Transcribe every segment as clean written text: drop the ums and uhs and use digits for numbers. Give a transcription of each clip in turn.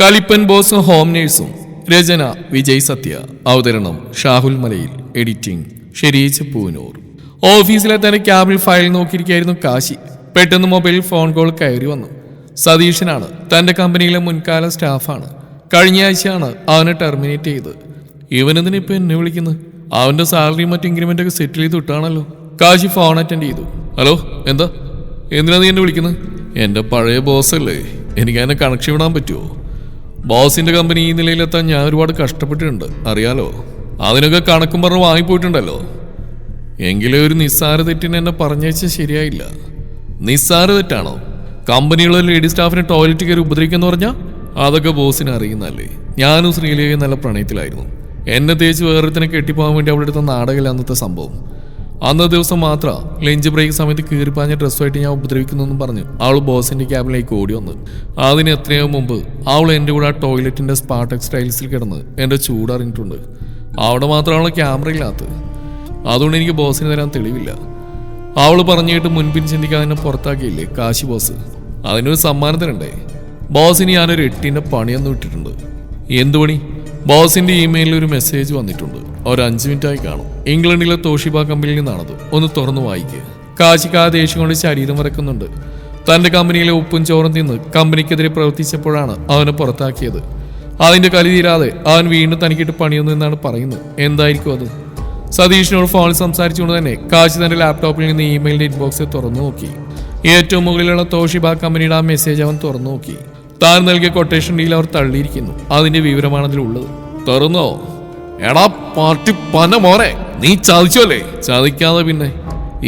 കലിപ്പൻ ബോസും home നേഴ്സും. രചന വിജയ് സത്യ. അവതരണം ഷാഹുൽ മലയിൽ. Editing Shereej Poonoor. ഓഫീസിലെ തന്നെ ക്യാബിൽ ഫയൽ നോക്കിയിരിക്കുകയായിരുന്നു കാശി. പെട്ടെന്ന് മൊബൈലിൽ ഫോൺ കോൾ കയറി വന്നു. സതീശനാണ്. തന്റെ കമ്പനിയിലെ മുൻകാല സ്റ്റാഫാണ്. കഴിഞ്ഞ ആഴ്ചയാണ് അവനെ ടെർമിനേറ്റ് ചെയ്ത്. ഇവനെന്തിനാ ഇപ്പൊ എന്നെ വിളിക്കുന്നത്? അവന്റെ സാലറി മറ്റു ഇൻക്രിമെന്റ് ഒക്കെ സെറ്റിൽ ചെയ്ത് വിട്ടാണല്ലോ. കാശി ഫോൺ അറ്റൻഡ് ചെയ്തു. ഹലോ, എന്താ? എന്തിനാ നീ എന്നെ വിളിക്കുന്നത്? എന്റെ പഴയ ബോസല്ലേ, എനിക്ക് അതിനെ കണക്ഷൻ വിടാൻ പറ്റുമോ? ബോസിന്റെ കമ്പനി ഈ നിലയിലെത്താൻ ഞാൻ ഒരുപാട് കഷ്ടപ്പെട്ടിട്ടുണ്ട്, അറിയാലോ. അതിനൊക്കെ കണക്കും പറഞ്ഞ് വാങ്ങിപ്പോയിട്ടുണ്ടല്ലോ. എങ്കിലും ഒരു നിസ്സാര തെറ്റിന് എന്നെ പറഞ്ഞയച്ചാൽ ശരിയായില്ല. നിസ്സാര തെറ്റാണോ? കമ്പനിയുള്ള ലേഡി സ്റ്റാഫിനെ ടോയ്ലറ്റ് കയറി ഉപദ്രവിക്കാന്ന് പറഞ്ഞാൽ അതൊക്കെ ബോസിനെ അറിയുന്നല്ലേ. ഞാനും ശ്രീലേഖയും നല്ല പ്രണയത്തിലായിരുന്നു. എന്നെ തേച്ച് വേറൊരുത്തിനെ കെട്ടിപ്പോകാൻ വേണ്ടി അവിടെ എടുത്ത നാടകമല്ല അന്നത്തെ സംഭവം. അന്നത്തെ ദിവസം മാത്രം ലഞ്ച് ബ്രേക്ക് സമയത്ത് കീറിപ്പാഞ്ഞ ഡ്രസ്സുമായിട്ട് ഞാൻ ഉപദ്രവിക്കുന്നു പറഞ്ഞ് അവൾ ബോസിന്റെ ക്യാബിലേക്ക് ഓടി വന്ന്. അതിന് എത്രയോ മുമ്പ് അവൾ എൻ്റെ കൂടെ ആ ടോയ്ലറ്റിന്റെ സ്പാ ടെക്സ്റ്റൈൽസിൽ കിടന്ന് എൻ്റെ ചൂടറിഞ്ഞിട്ടുണ്ട്. അവിടെ മാത്രമാണ് ക്യാമറ ഇല്ലാത്തത്. അതുകൊണ്ട് എനിക്ക് ബോസിന് തരാൻ തെളിവില്ല. അവൾ പറഞ്ഞിട്ട് മുൻപിൻ ചിന്തിക്കാതെ എന്നെ പുറത്താക്കിയില്ലേ കാശി ബോസ്. അതിനൊരു സമ്മാനം തരണ്ടേ? ബോസിന് ഞാനൊരു 8ന്റെ പണിയൊന്നും ഇട്ടിട്ടുണ്ട്. എന്തു പണി? ബോസിന്റെ ഇമെയിലിൽ ഒരു മെസ്സേജ് വന്നിട്ടുണ്ട്. ഒരു 5 മിനിറ്റായി കാണും. ഇംഗ്ലണ്ടിലെ തോഷിബ കമ്പനിയിൽ നിന്നാണത്. ഒന്ന് തുറന്നു വായിക്കുക. കാശിക്ക് ആ ദേഷ്യം കൊണ്ട് ശരീരം വരക്കുന്നുണ്ട്. തന്റെ കമ്പനിയിലെ ഉപ്പും ചോറും തിന്ന് കമ്പനിക്കെതിരെ പ്രവർത്തിച്ചപ്പോഴാണ് അവനെ പുറത്താക്കിയത്. അതിന്റെ കലി തീരാതെ അവൻ വീണ്ടും തനിക്കിട്ട് പണിയൊന്നു എന്നാണ് പറയുന്നത്. എന്തായിരിക്കും അത്? സതീഷിനോട് ഫോണിൽ സംസാരിച്ചുകൊണ്ട് തന്നെ കാശി തന്റെ ലാപ്ടോപ്പിൽ നിന്ന് ഇമെയിലിന്റെ ഇൻബോക്സ് തുറന്നു നോക്കി. ഏറ്റവും മുകളിലുള്ള തോഷിബ കമ്പനിയുടെ ആ മെസ്സേജ് അവൻ തുറന്നു നോക്കി. താൻ നൽകിയ കൊട്ടേഷൻ ഡീൽ അവർ തള്ളിയിരിക്കുന്നു. അതിന്റെ വിവരമാണ് അതിലുള്ളത്. തുറന്നോ? എടാ പാർട്ടി പന മോനെ, നീ ചതിച്ചോല്ലേ? ചതിക്കാതെ പിന്നെ.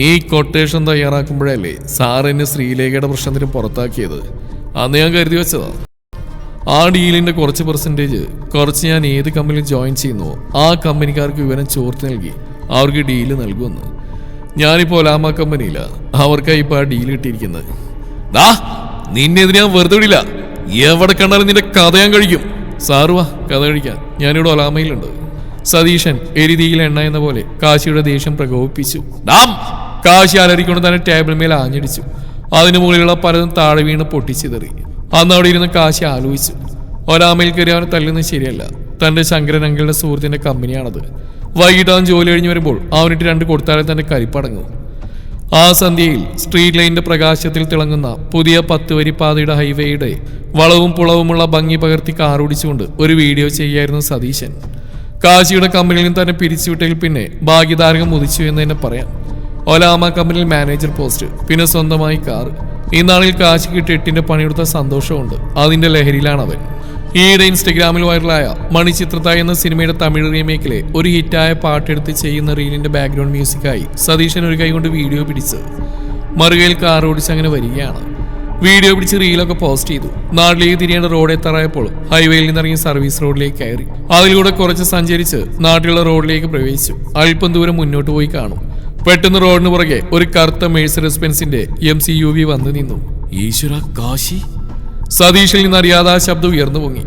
ഈ കൊട്ടേഷൻ തയ്യാറാക്കുമ്പോഴല്ലേ സാർ എന്നെ ശ്രീലേഖയുടെ പ്രശ്നത്തിന് പുറത്താക്കിയത്. അന്ന് ഞാൻ കരുതി വെച്ചതാ. ആ ഡീലിന്റെ കുറച്ച് പെർസെൻറ്റേജ് കുറച്ച് ഞാൻ ഏത് കമ്പനിയിൽ ജോയിൻ ചെയ്യുന്നോ ആ കമ്പനിക്കാർക്ക് വിവരം ചോർത്ത് നൽകി അവർക്ക് ഡീല് നൽകുമെന്ന്. ഞാനിപ്പോൾ ഒലാമ കമ്പനിയില്ല. അവർക്കായി ഇപ്പോൾ ആ ഡീൽ കിട്ടിയിരിക്കുന്നത്. നിന്നെതിരെ ഞാൻ വെറുതെ വിടില്ല. എവിടെ കണ്ടാലും നിന്റെ കഥ ഞാൻ കഴിക്കും. സാറുവാ കഥ കഴിക്കാൻ, ഞാനിവിടെ ഒലാമയിലുണ്ട്. സതീശൻ എരിതിയിൽ എണ്ണ എന്ന പോലെ കാശിയുടെ ദേഷ്യം പ്രകോപിപ്പിച്ചു. കാശി അലറിക്കൊണ്ട് തന്നെ ടേബിൾ മേൽ ആഞ്ഞടിച്ചു. അതിനു മുകളിലുള്ള പലതും താഴെ വീണ് പൊട്ടിച്ചിതറി. അന്ന് അവിടെ ഇരുന്ന് കാശി ആലോചിച്ചു. ഒലാമയിൽ കയറി അവനെ തല്ലുന്നത് ശരിയല്ല. തന്റെ ശങ്കരൻ അങ്കിളുടെ സുഹൃത്തിന്റെ കമ്പനിയാണത്. വൈകിട്ട് അവൻ ജോലി കഴിഞ്ഞ് വരുമ്പോൾ അവനിട്ട് 2 കൊടുത്താലേ തന്റെ കരിപ്പടങ്ങും. ആ സന്ധ്യയിൽ സ്ട്രീറ്റ് ലൈനിന്റെ പ്രകാശത്തിൽ തിളങ്ങുന്ന പുതിയ 10 വരി പാതയുടെ ഹൈവേയുടെ വളവും പുളവുമുള്ള ഭംഗി പകർത്തി കാറോടിച്ചുകൊണ്ട് ഒരു വീഡിയോ ചെയ്യായിരുന്നു സതീശൻ. കാശിയുടെ കമ്പനിയിൽ നിന്ന് തന്നെ പിരിച്ചുവിട്ടതിൽ പിന്നെ ഭാഗ്യതാരകം ഉദിച്ചു എന്ന് തന്നെ പറയാം. ഒലാമ കമ്പനിയിൽ മാനേജർ പോസ്റ്റ്, പിന്നെ സ്വന്തമായി കാറ്. ഈ നാളിൽ കാശിക്ക് 8ന്റെ പണിയെടുത്ത സന്തോഷമുണ്ട്. അതിന്റെ ലഹരിയിലാണ് അവൻ. ഈയിടെ ഇൻസ്റ്റഗ്രാമിൽ വൈറലായ മണിച്ചിത്രത്തായ് എന്ന സിനിമയുടെ തമിഴ് റീമേക്കിലെ ഒരു ഹിറ്റായ പാട്ടെടുത്ത് ചെയ്യുന്ന റീലിന്റെ ബാക്ക്ഗ്രൗണ്ട് മ്യൂസിക്കായി സതീശൻ ഒരു കൈ കൊണ്ട് വീഡിയോ പിടിച്ച് മറുകയിൽ കാർ ഓടിച്ച് അങ്ങനെ വരികയാണ്. വീഡിയോ പിടിച്ച് റീലൊക്കെ പോസ്റ്റ് ചെയ്തു. നാട്ടിലേക്ക് തിരിയേണ്ട റോഡ് എത്താറായപ്പോൾ ഹൈവേയിൽ നിന്നിറങ്ങി സർവീസ് റോഡിലേക്ക് കയറി. അതിലൂടെ കുറച്ച് സഞ്ചരിച്ച് നാട്ടിലുള്ള റോഡിലേക്ക് പ്രവേശിച്ചു. അല്പം ദൂരം മുന്നോട്ട് പോയി കാണും. പെട്ടെന്ന് റോഡിന് പുറകെ ഒരു കറുത്ത മെഴ്സിഡസ് ബെൻസിന്റെ MCUV വന്നു നിന്നു. ഈശ്വര, കാശി! സതീഷിൽ നിന്ന് അറിയാതെ ആ ശബ്ദം ഉയർന്നു പൊങ്ങി.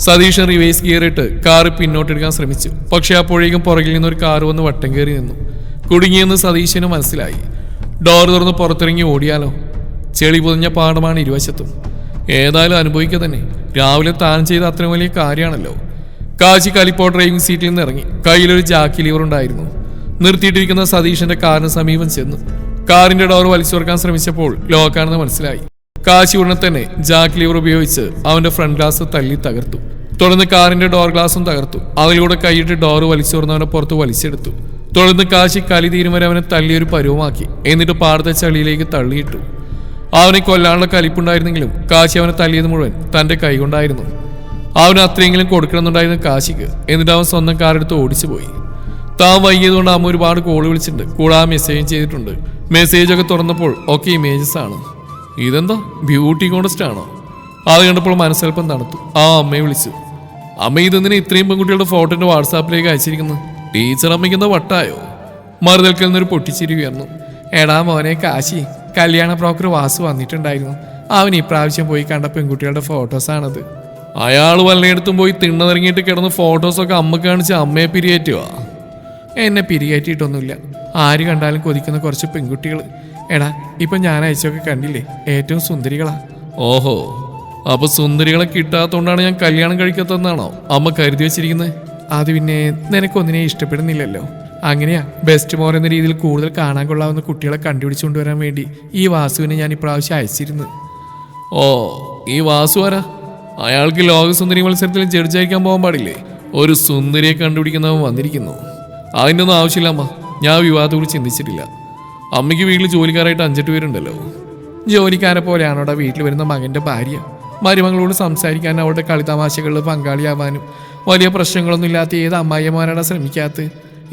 സതീഷൻ റിവേഴ്സ് ഗിയറിട്ട് കാറ് പിന്നോട്ടെടുക്കാൻ ശ്രമിച്ചു. പക്ഷെ അപ്പോഴേക്കും പുറകിൽ നിന്നൊരു കാറ് വന്ന് വട്ടം കയറി നിന്നു. കുടുങ്ങിയെന്ന് സതീശന് മനസ്സിലായി. ഡോർ തുറന്ന് പുറത്തിറങ്ങി ഓടിയാലോ? ചെളി പൊതിഞ്ഞ പാടമാണ് ഇരുവശത്തും. ഏതായാലും അനുഭവിക്കുക തന്നെ. രാവിലെ താൻ ചെയ്ത അത്രയും വലിയ കാര്യമാണല്ലോ. കാശി കലിപ്പോ ഡ്രൈവിംഗ് സീറ്റിൽ നിന്ന് ഇറങ്ങി. കയ്യിലൊരു ജാക്കി ലിവർ ഉണ്ടായിരുന്നു. നിർത്തിയിട്ടിരിക്കുന്ന സതീഷിന്റെ കാറിന് സമീപം ചെന്നു. കാറിന്റെ ഡോർ വലിച്ചു തുറക്കാൻ ശ്രമിച്ചപ്പോൾ ലോക്കാണെന്ന് മനസ്സിലായി. കാശി ഉടനെ തന്നെ ജാക്ക് ലിവർ ഉപയോഗിച്ച് അവന്റെ ഫ്രണ്ട് ഗ്ലാസ് തല്ലി തകർത്തു. തുടർന്ന് കാറിന്റെ ഡോർ ഗ്ലാസും തകർത്തു. അതിലൂടെ കൈയിട്ട് ഡോർ വലിച്ചു തുറന്നവനെ പുറത്ത് വലിച്ചെടുത്തു. തുടർന്ന് കാശി കലി തീരും വരെ അവനെ തല്ലിയൊരു പരുവമാക്കി. എന്നിട്ട് പാടത്തെ ചളിയിലേക്ക് തള്ളിയിട്ടു. അവനെ കൊല്ലാനുള്ള കലിപ്പുണ്ടായിരുന്നെങ്കിലും കാശി അവനെ തല്ലിയത് മുഴുവൻ തന്റെ കൈകൊണ്ടായിരുന്നു. അവന് അത്രയെങ്കിലും കൊടുക്കണമെന്നുണ്ടായിരുന്നു കാശിക്ക്. എന്നിട്ട് അവൻ സ്വന്തം കാറെടുത്ത് ഓടിച്ചു പോയി. താൻ വൈകിയതുകൊണ്ട് അമ്മ ഒരുപാട് കോൾ വിളിച്ചിട്ടുണ്ട്. കൂടാതെ മെസ്സേജും ചെയ്തിട്ടുണ്ട്. മെസ്സേജൊക്കെ തുറന്നപ്പോൾ ഒക്കെ ഇമേജസ് ആണ്. ഇതെന്താ ബ്യൂട്ടി കോൺടെസ്റ്റ് ആണോ? അത് കണ്ടപ്പോൾ മനസ്സൽപ്പം തണുത്തു. ആ അമ്മയെ വിളിച്ചു. അമ്മ ഇതെന്തിനാ ഇത്രയും പെൺകുട്ടികളുടെ ഫോട്ടോന്റെ വാട്സാപ്പിലേക്ക് അയച്ചിരിക്കുന്നത്? ടീച്ചർ അമ്മയ്ക്കെന്താ വട്ടായോ? മറുതൽക്കൽ നിന്നൊരു പൊട്ടിച്ചിരി ഉയർന്നു. എടാ മോനെ കാശി, കല്യാണ ബ്രോക്കർ വാസു വന്നിട്ടുണ്ടായിരുന്നു. അവൻ ഇപ്രാവശ്യം പോയി കണ്ട പെൺകുട്ടികളുടെ ഫോട്ടോസാണത്. അയാൾ വല്ലയിടത്തും പോയി തിണ്ണതിറങ്ങിയിട്ട് കിടന്ന് ഫോട്ടോസൊക്കെ അമ്മ കാണിച്ച് അമ്മയെ പിരിയേറ്റുക. എന്നെ പിരികേറ്റിയിട്ടൊന്നുമില്ല. ആര് കണ്ടാലും കൊതിക്കുന്ന കുറച്ച് പെൺകുട്ടികൾ. എടാ, ഇപ്പൊ ഞാൻ അയച്ചൊക്കെ കണ്ടില്ലേ? ഏറ്റവും സുന്ദരികളാ. ഓഹോ, അപ്പൊ സുന്ദരികളെ കിട്ടാത്തോണ്ടാണ് ഞാൻ കല്യാണം കഴിക്കാത്തതെന്നാണോ അമ്മ കരുതി വെച്ചിരിക്കുന്നത്? അത് പിന്നെ നിനക്കൊന്നിനെ ഇഷ്ടപ്പെടുന്നില്ലല്ലോ. അങ്ങനെയാ ബെസ്റ്റ് മോർ എന്ന രീതിയിൽ കൂടുതൽ കാണാൻ കൊള്ളാവുന്ന കുട്ടികളെ കണ്ടുപിടിച്ചുകൊണ്ടുവരാൻ വേണ്ടി ഈ വാസുവിനെ ഞാൻ ഇപ്രാവശ്യം അയച്ചിരുന്നു. ഓ, ഈ വാസു ആരാ? അയാൾക്ക് ലോക സുന്ദരി മത്സരത്തിൽ ജഡ്ജ് അയക്കാൻ പോകാൻ പാടില്ലേ? ഒരു സുന്ദരിയെ കണ്ടുപിടിക്കുന്നവൻ വന്നിരിക്കുന്നു. അതിൻ്റെ ഒന്നും ആവശ്യമില്ല അമ്മ. ഞാൻ വിവാഹത്തെക്കുറിച്ച് ചിന്തിച്ചിട്ടില്ല. അമ്മയ്ക്ക് വീട്ടിൽ ജോലിക്കാരായിട്ട് 5-8 പേരുണ്ടല്ലോ. ജോലിക്കാരെ പോലെയാണ് അവിടെ വീട്ടിൽ വരുന്ന മകൻ്റെ ഭാര്യ. മരുമകളോട് സംസാരിക്കാനും അവളുടെ കളിതമാശകളിൽ പങ്കാളിയാവാനും വലിയ പ്രശ്നങ്ങളൊന്നും ഇല്ലാത്ത ഏത് അമ്മായിമാരാണ് ശ്രമിക്കാത്ത?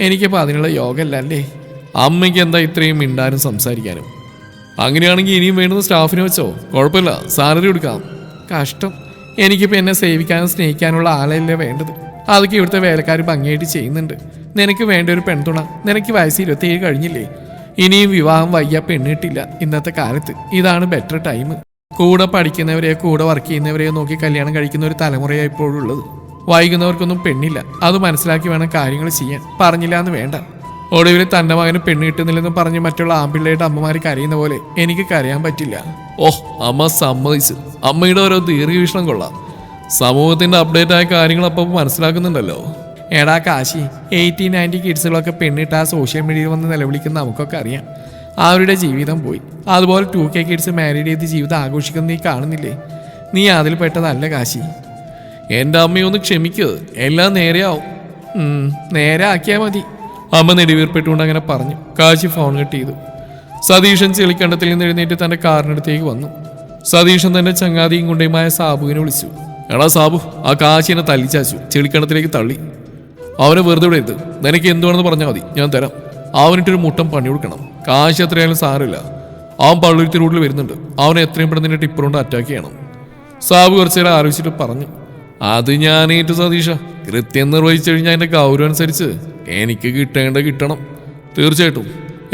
എനിക്കിപ്പോൾ അതിനുള്ള യോഗമല്ലേ. അമ്മയ്ക്ക് എന്താ ഇത്രയും മിണ്ടാനും സംസാരിക്കാനും? അങ്ങനെയാണെങ്കിൽ ഇനിയും വേണ്ടുന്ന സ്റ്റാഫിനെ വെച്ചോ, കുഴപ്പമില്ല, സാലറി കൊടുക്കാം. കഷ്ടം. എനിക്കിപ്പോൾ എന്നെ സേവിക്കാനും സ്നേഹിക്കാനുള്ള ആളല്ലേ വേണ്ടത്. അതൊക്കെ ഇവിടുത്തെ വേലക്കാർ ഭംഗിയായിട്ട് ചെയ്യുന്നുണ്ട്. നിനക്ക് വേണ്ട ഒരു പെൺതുണ. നിനക്ക് വയസ്സ് 27 കഴിഞ്ഞില്ലേ? ഇനിയും വിവാഹം വയ്യ പെണ്ണിട്ടില്ല ഇന്നത്തെ കാലത്ത്. ഇതാണ് ബെറ്റർ ടൈം. കൂടെ പഠിക്കുന്നവരെയോ കൂടെ വർക്ക് ചെയ്യുന്നവരെയോ നോക്കി കല്യാണം കഴിക്കുന്ന ഒരു തലമുറയാണ് ഇപ്പോഴുള്ളത്. വൈകുന്നവർക്കൊന്നും പെണ്ണില്ല. അത് മനസ്സിലാക്കി വേണം കാര്യങ്ങൾ ചെയ്യാൻ. പറഞ്ഞില്ല എന്ന് വേണ്ട. ഒടുവിൽ തൻ്റെ മകന് പെണ്ണ് കിട്ടുന്നില്ലെന്ന് പറഞ്ഞ് മറ്റുള്ള ആമ്പിള്ളയുടെ അമ്മമാർ കരയുന്ന പോലെ എനിക്ക് കരയാൻ പറ്റില്ല. ഓഹ്, അമ്മ സമ്മതിച്ചു. അമ്മയുടെ ഓരോ ദീർഘവീക്ഷണം കൊള്ളാം. സമൂഹത്തിന്റെ അപ്ഡേറ്റ് ആയ കാര്യങ്ങൾ അപ്പം മനസ്സിലാക്കുന്നുണ്ടല്ലോ. എടാ കാശി, 80-90 കിഡ്സുകളൊക്കെ പെണ്ണിട്ട് ആ സോഷ്യൽ മീഡിയയിൽ വന്ന് നിലവിളിക്കുന്ന നമുക്കൊക്കെ അറിയാം. അവരുടെ ജീവിതം പോയി. അതുപോലെ 2K കിഡ്സ് മാരീഡ് ചെയ്ത് ജീവിതം ആഘോഷിക്കുന്ന നീ കാണുന്നില്ലേ? നീ അതിൽ പെട്ടതല്ല കാശി. എൻ്റെ അമ്മയൊന്ന് ക്ഷമിക്കത്, എല്ലാം നേരെയാവും. നേരെ ആക്കിയാൽ മതി. അമ്മ നെടുവീർപ്പെട്ടുകൊണ്ട് അങ്ങനെ പറഞ്ഞു. കാശി ഫോൺ കട്ട് ചെയ്തു. സതീശൻ ചെളിക്കണ്ടത്തിൽ നിന്ന് എഴുന്നേറ്റ് തന്റെ കാറിനടുത്തേക്ക് വന്നു. സതീശൻ തന്റെ ചങ്ങാതിയും കൊണ്ടേയുമായ സാബുവിനെ വിളിച്ചു. എടാ സാബു, ആ കാശിനെ തല്ലിച്ചാച്ചു ചെളിക്കണ്ടത്തിലേക്ക് തള്ളി. അവനെ വെറുതെ വിടരുത്. നിനക്ക് എന്തുവാണെന്ന് പറഞ്ഞാൽ മതി, ഞാൻ തരാം. അവനിട്ടൊരു മുട്ടം പണി കൊടുക്കണം. കാശ് എത്രയായാലും സാരമില്ല. അവൻ പള്ളുരുത്തി റൂട്ടിൽ വരുന്നുണ്ട്. അവനെ എത്രയും പെട്ടെന്ന് നിന്റെ ടിപ്പർ കൊണ്ട് അറ്റാക്ക് ചെയ്യണം. സാബു കുറച്ചു നേരം ആലോചിച്ചിട്ട് പറഞ്ഞു. അത് ഞാനേറ്റു സതീഷ. കൃത്യം നിർവഹിച്ചു കഴിഞ്ഞാൽ എൻ്റെ ഗൗരവം അനുസരിച്ച് എനിക്ക് കിട്ടണം. തീർച്ചയായിട്ടും.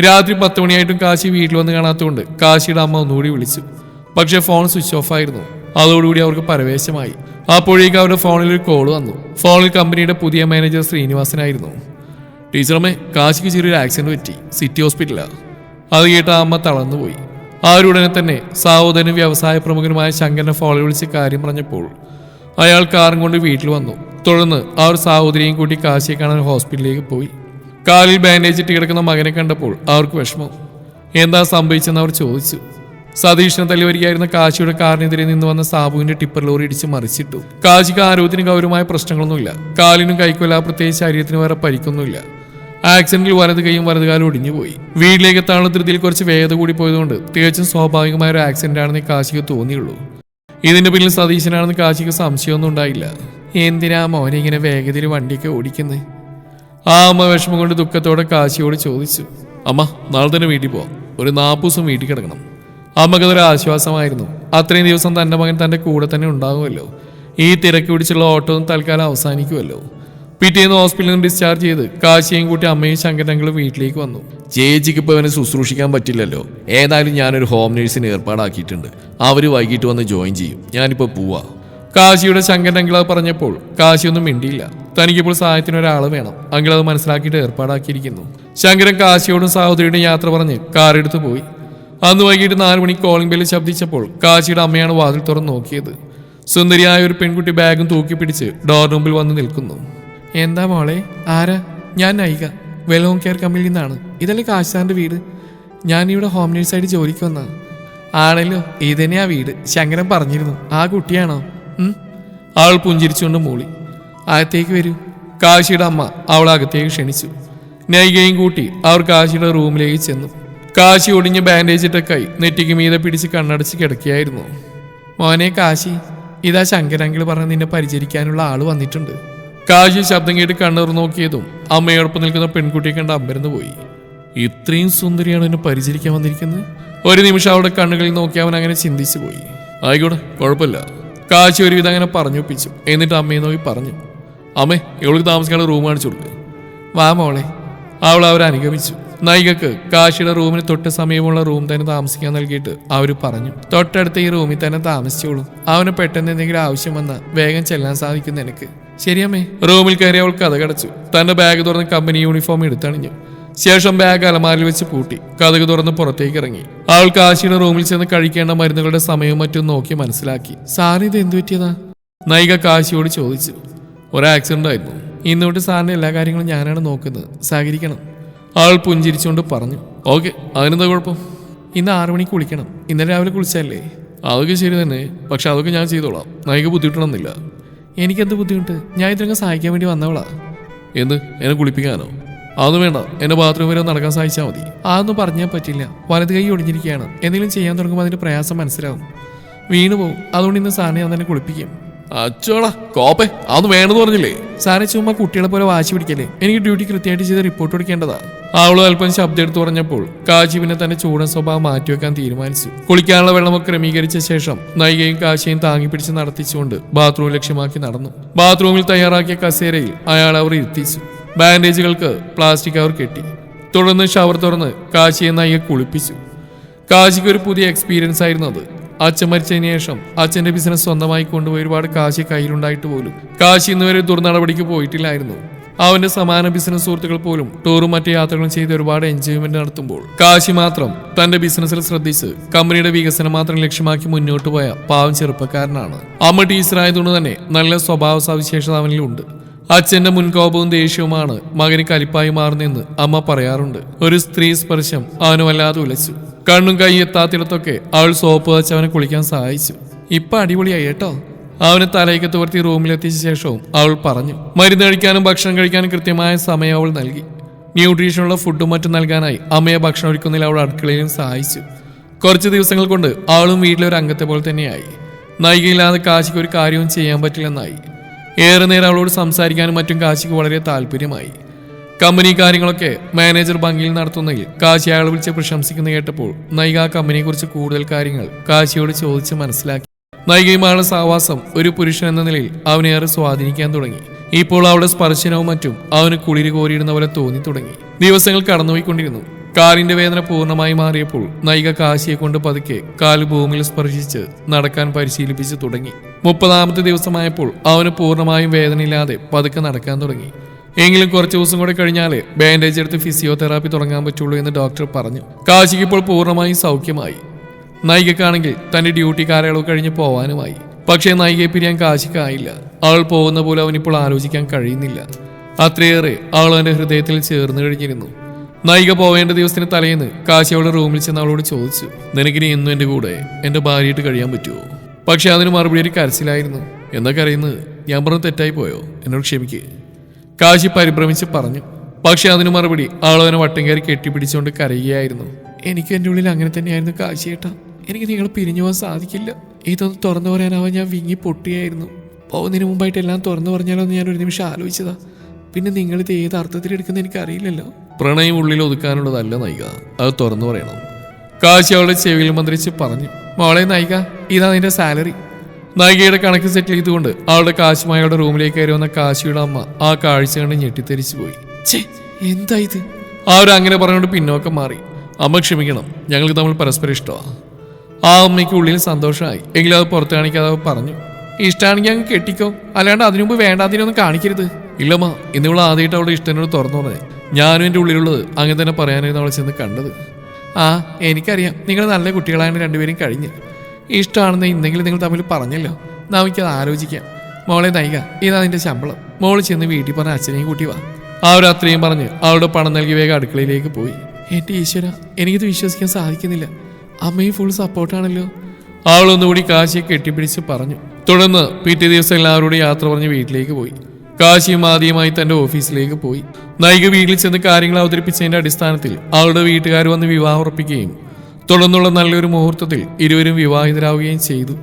രാത്രി 10 മണിയായിട്ടും കാശി വീട്ടിൽ വന്ന് കാണാത്തതുകൊണ്ട് കാശിയുടെ അമ്മ ഒന്നുകൂടി വിളിച്ചു. പക്ഷേ ഫോൺ സ്വിച്ച് ഓഫ് ആയിരുന്നു. അതോടുകൂടി അവർക്ക് പരവേശമായി. അപ്പോഴേക്ക് അവരുടെ ഫോണിൽ ഒരു കോൾ വന്നു. ഫോണിൽ കമ്പനിയുടെ പുതിയ മാനേജർ ശ്രീനിവാസനായിരുന്നു. ടീച്ചറമ്മേ, കാശിക്ക് ചെറിയൊരു ആക്സിഡന്റ് പറ്റി, സിറ്റി ഹോസ്പിറ്റലാണ്. അത് കേട്ട അമ്മ തളർന്നുപോയി. അവരുടനെ തന്നെ സഹോദരനും വ്യവസായ പ്രമുഖനുമായ ശങ്കരനെ ഫോണിൽ വിളിച്ച് കാര്യം പറഞ്ഞപ്പോൾ അയാൾ കാറും കൊണ്ട് വീട്ടിൽ വന്നു. തുടർന്ന് അവർ സഹോദരിയും കൂട്ടി കാശിയെ കാണാൻ ഹോസ്പിറ്റലിലേക്ക് പോയി. കാലിൽ ബാൻഡേജ് ഇട്ട് കിടക്കുന്ന മകനെ കണ്ടപ്പോൾ അവർക്ക് വിഷമം. എന്താ സംഭവിച്ചെന്ന് അവർ ചോദിച്ചു. സതീഷിനെ തല്ലിവരികയായിരുന്ന കാശിയുടെ കാറിനെതിരെ നിന്ന് വന്ന സാബുവിന്റെ ടിപ്പർ ലോറി ഇടിച്ച് മറിച്ചിട്ടു. കാശിക്ക് ആരോഗ്യത്തിന് ഗൗരവമായ പ്രശ്നങ്ങളൊന്നുമില്ല. കാലിനും കൈക്കുമല്ല, പ്രത്യേകിച്ച് ശരീരത്തിന് വേറെ പരിക്കൊന്നുമില്ല. ആക്സിഡന്റിൽ വലത് കൈയും വലതുകാലും ഒടിഞ്ഞുപോയി. വീട്ടിലേക്ക് എത്താനുള്ള ധൃതിയിൽ കുറച്ച് വേഗത കൂടി പോയതുകൊണ്ട് തികച്ചും സ്വാഭാവികമായ ഒരു ആക്സിഡന്റ് ആണെന്ന് കാശിക്ക് തോന്നിയുള്ളൂ. ഇതിന്റെ പിന്നിൽ സതീശനാണെന്ന് കാശിക്ക് സംശയമൊന്നും ഉണ്ടായില്ല. എന്തിനാ മോനെ ഇങ്ങനെ വേഗതയിൽ വണ്ടിയൊക്കെ ഓടിക്കുന്നത്? ആ അമ്മ വിഷമം കൊണ്ട് ദുഃഖത്തോടെ കാശിയോട് ചോദിച്ചു. അമ്മ, നാളെ തന്നെ വീട്ടിൽ പോവാം. ഒരു 40 ദിവസം വീട്ടിൽ കിടക്കണം. അമ്മക്കതൊരു ആശ്വാസമായിരുന്നു. അത്രയും ദിവസം തൻ്റെ മകൻ തൻ്റെ കൂടെ തന്നെ ഉണ്ടാകുമല്ലോ. ഈ തിരക്ക് പിടിച്ചുള്ള ഓട്ടവും തൽക്കാലം അവസാനിക്കുമല്ലോ. പിറ്റേന്ന് ഹോസ്പിറ്റലിൽ നിന്ന് ഡിസ്ചാർജ് ചെയ്ത് കാശിയും കൂട്ടി അമ്മയും ശങ്കരങ്ങളും വീട്ടിലേക്ക് വന്നു. ചേച്ചിക്ക് ഇപ്പോൾ അവനെ ശുശ്രൂഷിക്കാൻ പറ്റില്ലല്ലോ. ഏതായാലും ഞാനൊരു ഹോം നേഴ്സിന് ഏർപ്പാടാക്കിയിട്ടുണ്ട്. അവർ വൈകിട്ട് വന്ന് ജോയിൻ ചെയ്യും. ഞാനിപ്പോൾ പോവാ. കാശിയുടെ ശങ്കരൻ പറഞ്ഞപ്പോൾ കാശിയൊന്നും മിണ്ടിയില്ല. തനിക്കിപ്പോൾ സഹായത്തിന് ഒരാൾ വേണം. അങ്കിൾ അത് മനസ്സിലാക്കിയിട്ട് ഏർപ്പാടാക്കിയിരിക്കുന്നു. ശങ്കരൻ കാശിയോടും സഹോദരിയുടെയും യാത്ര പറഞ്ഞ് കാറെടുത്ത് പോയി. അന്ന് വൈകിട്ട് 4 മണിക്ക് കോളിംഗ് ബെല്ല് ശബ്ദിച്ചപ്പോൾ കാശിയുടെ അമ്മയാണ് വാതിൽ തുറന്ന് നോക്കിയത്. സുന്ദരിയായ ഒരു പെൺകുട്ടി ബാഗും തൂക്കി പിടിച്ച് ഡോർ മുമ്പിൽ വന്ന് നിൽക്കുന്നു. എന്താ മോളെ? ആരാ? ഞാൻ നൈക, വെൽ ഹോം കെയർ കമ്പനിയിൽ നിന്നാണ്. ഇതല്ലേ കാശ് സാറിൻ്റെ വീട്? ഞാനിവിടെ ഹോം നേഴ്സായിട്ട് ജോലിക്ക് വന്നാ. ആണല്ലോ, ഇതന്നെയാ വീട്. ശങ്കരൻ പറഞ്ഞിരുന്നു. ആ കുട്ടിയാണോ? ആൾ പുഞ്ചിരിച്ചുകൊണ്ട് മൂളി. അകത്തേക്ക് വരൂ. കാശിയുടെ അമ്മ അവളെ അകത്തേക്ക് ക്ഷണിച്ചു. നൈകയും കൂട്ടി അവർ കാശിയുടെ റൂമിലേക്ക് ചെന്നു. കാശി ഒടിഞ്ഞ ബാൻഡേജ് ഇട്ട കൈ നെറ്റിക്ക് മീതെ പിടിച്ച് കണ്ണടച്ച് കിടക്കുകയായിരുന്നു. മോനെ കാശി, ഇതാ ശങ്കരങ്കിൾ പറഞ്ഞ് നിന്നെ പരിചരിക്കാനുള്ള ആള് വന്നിട്ടുണ്ട്. കാശി ശബ്ദം കേട്ട് കണ്ണൂർ നോക്കിയതും അമ്മയോടൊപ്പം നിൽക്കുന്ന പെൺകുട്ടിയെ കണ്ട് അമ്പരന്ന് പോയി. ഇത്രയും സുന്ദരിയാണ് എന്നെ പരിചരിക്കാൻ വന്നിരിക്കുന്നത്. ഒരു നിമിഷം അവളുടെ കണ്ണുകളിൽ നോക്കി അവൻ അങ്ങനെ ചിന്തിച്ചു പോയി. ആയിക്കോട്ടെ, കുഴപ്പമില്ല. കാശി ഒരുവിധം അങ്ങനെ പറഞ്ഞൊപ്പിച്ചു. എന്നിട്ട് അമ്മയെ നോക്കി പറഞ്ഞു. അമ്മേ, ഇവൾക്ക് താമസിക്കാനുള്ള റൂം കാണിച്ചു കൊടുക്കുക. വാ മോളെ. അവൾ അവരെ അനുഗമിച്ചു. നൈകക്ക് കാശിയുടെ റൂമിന് തൊട്ട് സമീപമുള്ള റൂം തന്നെ താമസിക്കാൻ നൽകിയിട്ട് അവർ പറഞ്ഞു. തൊട്ടടുത്ത ഈ റൂമിൽ തന്നെ താമസിച്ചോളൂ. അവന് പെട്ടെന്ന് എന്തെങ്കിലും ആവശ്യം വന്നാൽ വേഗം ചെല്ലാൻ സാധിക്കും നിനക്ക്. ശരിയമ്മേ. റൂമിൽ കയറി അവൾ കഥ കടച്ചു. തന്റെ ബാഗ് തുറന്ന് കമ്പനി യൂണിഫോം എടുത്തണിഞ്ഞു. ശേഷം ബാഗ് അലമാരിൽ വെച്ച് പൂട്ടി കതക് തുറന്ന് പുറത്തേക്ക് ഇറങ്ങി. അവൾ കാശിയുടെ റൂമിൽ ചെന്ന് കഴിക്കേണ്ട മരുന്നുകളുടെ സമയവും മറ്റും നോക്കി മനസ്സിലാക്കി. സാറിന് ഇത് എന്തു പറ്റിയതാ? നൈക കാശിയോട് ചോദിച്ചു. ഒരു ആക്സിഡന്റ് ആയിരുന്നു. ഇന്നോട്ട് സാറിന്റെ എല്ലാ കാര്യങ്ങളും ഞാനാണ് നോക്കുന്നത്, സഹകരിക്കണം. അവൾ പുഞ്ചിരിച്ചുകൊണ്ട് പറഞ്ഞു. ഓക്കെ, അതിനെന്താ കുഴപ്പം? ഇന്ന് 6 മണിക്ക് കുളിക്കണം. ഇന്നലെ രാവിലെ കുളിച്ചല്ലേ? അതൊക്കെ ശരി തന്നെ, പക്ഷെ അതൊക്കെ ഞാൻ ചെയ്തോളാം. നൈക ബുദ്ധിമുട്ടണമെന്നില്ല. എനിക്കെന്ത് ബുദ്ധിമുട്ട്? ഞാൻ ഇതിനൊക്കെ സഹായിക്കാൻ വേണ്ടി വന്നവളാ. എന്ത്, എന്നെ കുളിപ്പിക്കാനോ? അതൊന്നും വേണ്ട, എന്റെ ബാത്റൂം വരെ നടക്കാൻ സഹായിച്ചാൽ മതി. അതൊന്നും പറഞ്ഞാൽ പറ്റില്ല. വലത് കൈ ഒടിഞ്ഞിരിക്കുകയാണ്. എന്തെങ്കിലും ചെയ്യാൻ തുടങ്ങുമ്പോൾ അതിന്റെ പ്രയാസം മനസ്സിലാവും, വീണു പോവും. അതുകൊണ്ട് ഇന്ന് സാറിനെ ഞാൻ തന്നെ കുളിപ്പിക്കും. അച്ചോടാ കോപ്പേ, അതൊന്നും വേണമെന്ന് പറഞ്ഞില്ലേ? സാറെ ചുമ്മാ കുട്ടികളെ പോലെ വാശി പിടിക്കല്ലേ. എനിക്ക് ഡ്യൂട്ടി കൃത്യമായിട്ട് ചെയ്ത് റിപ്പോർട്ട് കൊടുക്കേണ്ടതാ. അവളും അല്പം ശബ്ദം എടുത്തു പറഞ്ഞപ്പോൾ കാശി പിന്നെ തന്റെ ചൂടൻ സ്വഭാവം മാറ്റിവെക്കാൻ തീരുമാനിച്ചു. കുളിക്കാനുള്ള വെള്ളമൊക്കെ ക്രമീകരിച്ച ശേഷം നൈകയും കാശിയും താങ്ങി പിടിച്ച് നടത്തിച്ചുകൊണ്ട് ബാത്റൂം ലക്ഷ്യമാക്കി നടന്നു. ബാത്റൂമിൽ തയ്യാറാക്കിയ കസേരയിൽ അയാൾ അവർ ഇരുത്തിച്ചു. ബാൻഡേജുകൾക്ക് പ്ലാസ്റ്റിക് കവർ കെട്ടി. തുടർന്ന് ഷവർ തുറന്ന് കാശിയെ നൈക കുളിപ്പിച്ചു. കാശിക്ക് ഒരു പുതിയ എക്സ്പീരിയൻസ് ആയിരുന്നു അത്. അച്ഛൻ മരിച്ചതിന് ശേഷം അച്ഛന്റെ ബിസിനസ് സ്വന്തമായി കൊണ്ടുപോയി ഒരുപാട് കാശി കയ്യിലുണ്ടായിട്ട് പോലും കാശി ഇന്നുവരെ ദുർനടപടിക്ക് പോയിട്ടില്ലായിരുന്നു. അവന്റെ സമാന ബിസിനസ് സുഹൃത്തുക്കൾ പോലും ടൂറും മറ്റു യാത്രകളും ചെയ്ത് ഒരുപാട് എൻജോയ്മെന്റ് നടത്തുമ്പോൾ കാശി മാത്രം തന്റെ ബിസിനസ്സിൽ ശ്രദ്ധിച്ച് കമ്പനിയുടെ വികസനം മാത്രം ലക്ഷ്യമാക്കി മുന്നോട്ട് പോയ പാവം ചെറുപ്പക്കാരനാണ്. അമ്മ ടീച്ചറായതുകൊണ്ട് തന്നെ നല്ല സ്വഭാവ സവിശേഷത അവനിലുണ്ട്. അച്ഛന്റെ മുൻകോപവും ദേഷ്യവുമാണ് മകന് കലിപ്പായി മാറുന്നെന്ന് അമ്മ പറയാറുണ്ട്. ഒരു സ്ത്രീ സ്പർശം അവന് വല്ലാതെ ഉലച്ചു. കണ്ണും കൈ എത്താത്തിടത്തൊക്കെ അവൾ സോപ്പ് വെച്ച് അവനെ കുളിക്കാൻ സഹായിച്ചു. ഇപ്പൊ അടിപൊളിയായി കേട്ടോ. അവനെ തലയ്ക്ക് തുവർത്തി റൂമിലെത്തിച്ച ശേഷവും അവൾ പറഞ്ഞു. മരുന്ന് കഴിക്കാനും ഭക്ഷണം കഴിക്കാനും കൃത്യമായ സമയം അവൾ നൽകി. ന്യൂട്രീഷനുള്ള ഫുഡും മറ്റും നൽകാനായി അമ്മയെ ഭക്ഷണം ഒരുക്കുന്നതിൽ അവൾ അടുക്കളയിലും സഹായിച്ചു. കുറച്ച് ദിവസങ്ങൾ കൊണ്ട് അവളും വീട്ടിലെ ഒരു അംഗത്തെ പോലെ തന്നെയായി. നൈകയില്ലാതെ കാശിക്ക് ഒരു കാര്യവും ചെയ്യാൻ പറ്റില്ലെന്നായി. ഏറെ നേരം അവളോട് സംസാരിക്കാനും മറ്റും കാശിക്ക് വളരെ താല്പര്യമായി. കമ്പനി കാര്യങ്ങളൊക്കെ മാനേജർ ഭംഗിയിൽ നടത്തുന്നതിൽ കാശി അയാൾ വിളിച്ച് പ്രശംസിക്കുന്ന കേട്ടപ്പോൾ നൈക ആ കമ്പനിയെക്കുറിച്ച് കൂടുതൽ കാര്യങ്ങൾ കാശിയോട് ചോദിച്ച് മനസ്സിലാക്കി. നൈകയുമായുള്ള സഹവാസം ഒരു പുരുഷൻ എന്ന നിലയിൽ അവനേറെ സ്വാധീനിക്കാൻ തുടങ്ങി. ഇപ്പോൾ അവളുടെ സ്പർശനവും മറ്റും അവന് കുളിര് കോരിയിടുന്ന പോലെ തോന്നി തുടങ്ങി. ദിവസങ്ങൾ കടന്നുപോയിക്കൊണ്ടിരുന്നു. കാലിന്റെ വേദന പൂർണ്ണമായി മാറിയപ്പോൾ നൈക കാശിയെ കൊണ്ട് പതുക്കെ കാല് ഭൂമിയിൽ സ്പർശിച്ച് നടക്കാൻ പരിശീലിപ്പിച്ചു തുടങ്ങി. 30ാമത്തെ ദിവസമായപ്പോൾ അവന് പൂർണ്ണമായും വേദനയില്ലാതെ പതുക്കെ നടക്കാൻ തുടങ്ങി. എങ്കിലും കുറച്ച് ദിവസം കൂടെ കഴിഞ്ഞാൽ ബാൻഡേജ് എടുത്ത് ഫിസിയോതെറാപ്പി തുടങ്ങാൻ പറ്റുള്ളൂ എന്ന് ഡോക്ടർ പറഞ്ഞു. കാശിക്ക് ഇപ്പോൾ പൂർണ്ണമായും സൗഖ്യമായി. നൈകക്കാണെങ്കിൽ തന്റെ ഡ്യൂട്ടി കാലയളവ് കഴിഞ്ഞ് പോവാനുമായി. പക്ഷേ നൈകയെ പിരിയാൻ കാശിക്കായില്ല. അവൾ പോകുന്ന പോലെ അവനിപ്പോൾ ആലോചിക്കാൻ കഴിയുന്നില്ല. അത്രയേറെ അവൾ അവന്റെ ഹൃദയത്തിൽ ചേർന്ന് കഴിഞ്ഞിരുന്നു. നൈക പോവേണ്ട ദിവസത്തിന് തലേന്ന് കാശി അവളുടെ റൂമിൽ ചെന്ന് അവളോട് ചോദിച്ചു, നിനക്കിനി എന്നും എൻ്റെ കൂടെ എൻ്റെ ഭാര്യയായിട്ട് കഴിയാൻ പറ്റുമോ? പക്ഷെ അതിന് മറുപടി ഒരു കരച്ചിലായിരുന്നു. എന്താ കരയുന്നത്? ഞാൻ പറഞ്ഞത് തെറ്റായി പോയോ? എന്നോട് ക്ഷമിക്ക്, കാശി പരിഭ്രമിച്ച് പറഞ്ഞു. പക്ഷെ അതിന് മറുപടി അവൾ അവനെ വട്ടം കയറി കെട്ടിപ്പിടിച്ചുകൊണ്ട് കരയുകയായിരുന്നു. എനിക്ക് എൻ്റെ ഉള്ളിൽ അങ്ങനെ തന്നെയായിരുന്നു കാശിയേട്ടാ. എനിക്ക് നിങ്ങളെ പിരിഞ്ഞു പോകാൻ സാധിക്കില്ല. ഇതൊന്ന് തുറന്നു പറയാനാവാൻ ഞാൻ വിങ്ങി പൊട്ടിയായിരുന്നു. പോകുന്നതിന് മുമ്പായിട്ട് എല്ലാം തുറന്നു പറഞ്ഞാലോ എന്ന് ഞാൻ ഒരു നിമിഷം ആലോചിച്ചതാ. പിന്നെ നിങ്ങളിത് ഏത് അർത്ഥത്തിലെടുക്കുന്ന എനിക്കറിയില്ലല്ലോ. പ്രണയം ഉള്ളിൽ ഒതുക്കാനുള്ളതല്ല നൈക, അത് തുറന്നു പറയണം, കാശി അവളുടെ ചെവിയിൽ മന്ത്രിച്ച് പറഞ്ഞു. മോളെ നൈക, ഇതാ നിന്റെ സാലറി. നൈകയുടെ കണക്ക് സെറ്റിൽ ചെയ്തുകൊണ്ട് അവളുടെ കാശുമായി അവളുടെ റൂമിലേക്ക് കയറി വന്ന കാശിയുടെ അമ്മ ആ കാഴ്ച കണ്ട് ഞെട്ടിത്തെരിച്ചു പോയി. എന്താ ഇത്? അവരങ്ങനെ പറഞ്ഞുകൊണ്ട് പിന്നോക്കം മാറി. അമ്മ ക്ഷമിക്കണം, ഞങ്ങൾക്ക് തമ്മിൽ പരസ്പരം ഇഷ്ടമാണ്. ആ അമ്മയ്ക്ക് ഉള്ളിൽ സന്തോഷമായി. എങ്കിലും അത് പുറത്ത് കാണിക്കാതെ അവൾ പറഞ്ഞു, ഇഷ്ടമാണെങ്കിൽ അങ്ങ് കെട്ടിക്കോ, അല്ലാണ്ട് അതിനുമുമ്പ് വേണ്ടാതിനൊന്നും കാണിക്കരുത്. ഇല്ലമ്മ, ഇന്നിവൾ ആദ്യമായിട്ട് അവളുടെ ഇഷ്ടത്തിനോട് തുറന്നു പറഞ്ഞത്. ഞാനും എൻ്റെ ഉള്ളിലുള്ളത് അങ്ങനെ തന്നെ പറയാനായിരുന്നു അവളെ ചെന്ന് കണ്ടത്. ആ എനിക്കറിയാം, നിങ്ങൾ നല്ല കുട്ടികളാണ് രണ്ടുപേരും കഴിഞ്ഞ്. ഇഷ്ടമാണെന്ന് ഇന്നെങ്കിലും നിങ്ങൾ തമ്മിൽ പറഞ്ഞല്ലോ, നമുക്കത് ആലോചിക്കാം. മോളെ നൈക, ഇതാ നിന്റെ ശമ്പളം. മോള് ചെന്ന് വീട്ടിൽ പറഞ്ഞ അച്ഛനെയും കൂട്ടി വാ. അവരത്രയും പറഞ്ഞ് അവളുടെ പണം നൽകി വേഗം അടുക്കളയിലേക്ക് പോയി. എൻ്റെ ഈശ്വര, എനിക്കിത് വിശ്വസിക്കാൻ സാധിക്കുന്നില്ല. അമ്മയും ഫുൾ സപ്പോർട്ടാണല്ലോ. അവളൊന്നുകൂടി കാശിയെ കെട്ടിപ്പിടിച്ച് പറഞ്ഞു. തുടർന്ന് പിറ്റേ ദിവസം എല്ലാവരോടും യാത്ര പറഞ്ഞ് വീട്ടിലേക്ക് പോയി. കാശിയും ആദ്യമായി തന്റെ ഓഫീസിലേക്ക് പോയി. നൈക വീട്ടിൽ ചെന്ന് കാര്യങ്ങൾ അവതരിപ്പിച്ചതിന്റെ അടിസ്ഥാനത്തിൽ അവളുടെ വീട്ടുകാർ വന്ന് വിവാഹം ഉറപ്പിക്കുകയും തുടർന്നുള്ള നല്ലൊരു മുഹൂർത്തത്തിൽ ഇരുവരും വിവാഹിതരാവുകയും ചെയ്തു.